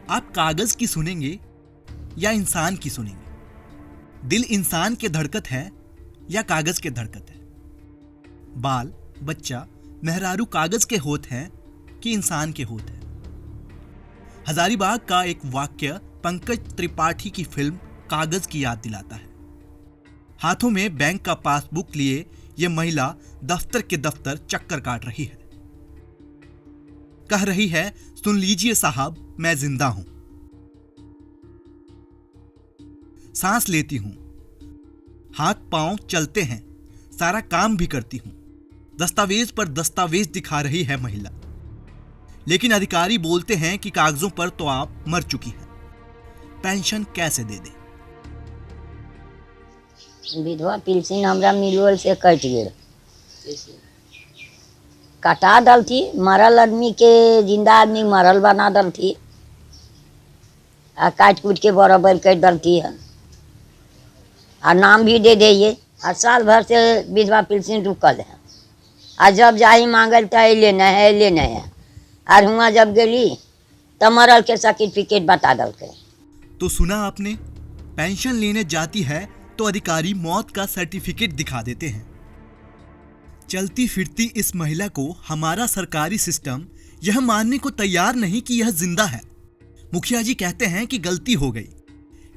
आप कागज की सुनेंगे या इंसान की सुनेंगे? दिल इंसान के धड़कत है या कागज के धड़कत है? बाल, बच्चा, मेहरारू कागज के होत हैं कि इंसान के होत हैं? हजारीबाग का एक वाक्य पंकज त्रिपाठी की फिल्म कागज की याद दिलाता है। हाथों में बैंक का पासबुक लिए यह महिला दफ्तर के दफ्तर चक्कर काट रही है। कह रही है, सुन लीजिए साहब, मैं जिंदा हूं, सांस लेती हूं, हाथ पांव चलते हैं, सारा काम भी करती हूं। दस्तावेज पर दस्तावेज दिखा रही है महिला, लेकिन अधिकारी बोलते हैं कि कागजों पर तो आप मर चुकी हैं, पेंशन कैसे दे दे? विधवा पेंशन हमरा मिलल से कट गए, कटा दल थी। मरल आदमी के जिंदा आदमी मरल बना दल थी, आ काट कूट के बराबर कर दलती है, और नाम भी दे दिए। और साल भर से विधवा पेंशन रुकल है, आ जब जाही मांगल तो लेना है। और हुआ जब गली तो मरल के सर्टिफिकेट बता दल के। तो सुना आपने, पेंशन लेने जाती है तो अधिकारी मौत का सर्टिफिकेट दिखा देते हैं। चलती फिरती इस महिला को हमारा सरकारी सिस्टम यह मानने को तैयार नहीं कि यह जिंदा है। मुखिया जी कहते हैं कि गलती हो गई,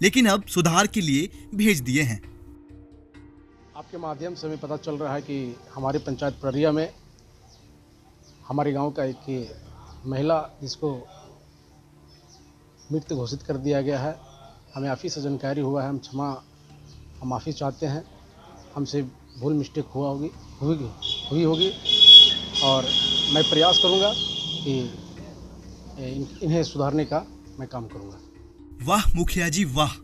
लेकिन अब सुधार के लिए भेज दिए हैं। आपके माध्यम से हमें पता चल रहा है कि हमारी पंचायत प्ररिया में हमारे गांव का एक महिला जिसको मृत घोषित कर दिया गया है, हमें ऑफिस से जानकारी हुआ है। हम माफ़ी चाहते हैं, हमसे भूल मिस्टेक हुई होगी, और मैं प्रयास करूंगा कि इन्हें सुधारने का मैं काम करूंगा। वाह मुखिया जी वाह,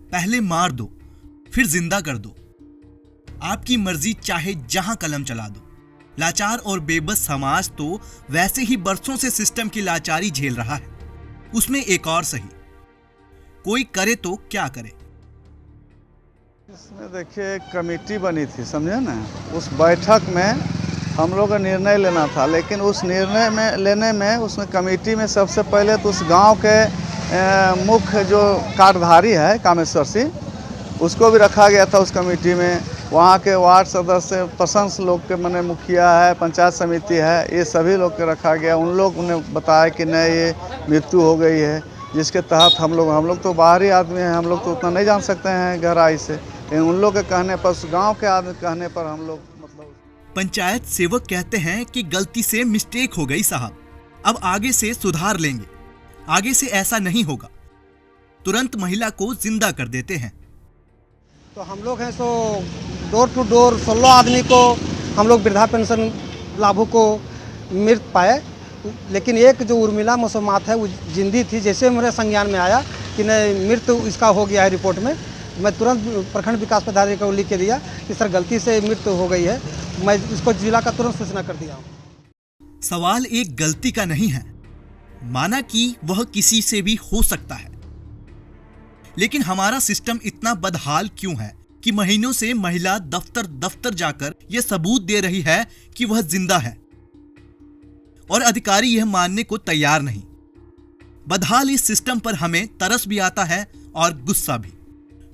पहले मार दो फिर जिंदा कर दो, आपकी मर्जी, चाहे जहां कलम चला दो। लाचार और बेबस समाज तो वैसे ही बरसों से सिस्टम की लाचारी झेल रहा है, उसमें एक और सही, कोई करे तो क्या करे। इसमें देखिए कमेटी बनी थी, समझे ना। उस बैठक में हम लोग का निर्णय लेना था, लेकिन उस निर्णय में लेने में उसमें कमेटी में सबसे पहले तो उस गांव के मुख्य जो कार्यधारी है कामेश्वर सिंह, उसको भी रखा गया था उस कमेटी में। वहाँ के वार्ड सदस्य, प्रशंस लोग के मने मुखिया है, पंचायत समिति है, ये सभी लोग के रखा गया। उन लोग ने बताया कि नहीं ये मृत्यु हो गई है, जिसके तहत हम लोग तो बाहरी आदमी हैं, हम लोग तो उतना नहीं जान सकते हैं गहराई से, लेकिन उन लोग के कहने पर, उस गाँव के आदमी कहने पर हम लोग पंचायत सेवक कहते हैं कि गलती से मिस्टेक हो गई साहब, अब आगे से सुधार लेंगे, आगे से ऐसा नहीं होगा। तुरंत महिला को जिंदा कर देते हैं। तो हम लोग हैं सो डोर टू डोर 16 आदमी को हम लोग वृद्धा पेंशन लाभों को मृत पाए, लेकिन एक जो उर्मिला मसूमात है वो जिंदी थी। जैसे मेरे संज्ञान में आया कि नहीं मृत्यु इसका हो गया है रिपोर्ट में, मैं तुरंत प्रखंड विकास पदाधिकारी को लिख के दिया कि सर गलती से मृत्यु हो गई है, मैं इसको जिला का तुरंत सूचना कर दिया हूँ। सवाल एक गलती का नहीं है, माना कि वह किसी से भी हो सकता है, लेकिन हमारा सिस्टम इतना बदहाल क्यों है कि महीनों से महिला दफ्तर दफ्तर जाकर यह सबूत दे रही है कि वह जिंदा है, और अधिकारी यह मानने को तैयार नहीं। बदहाल इस सिस्टम पर हमें तरस भी आता है और गुस्सा भी।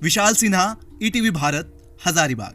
विशाल सिन्हा, ईटीवी भारत, हजारीबाग।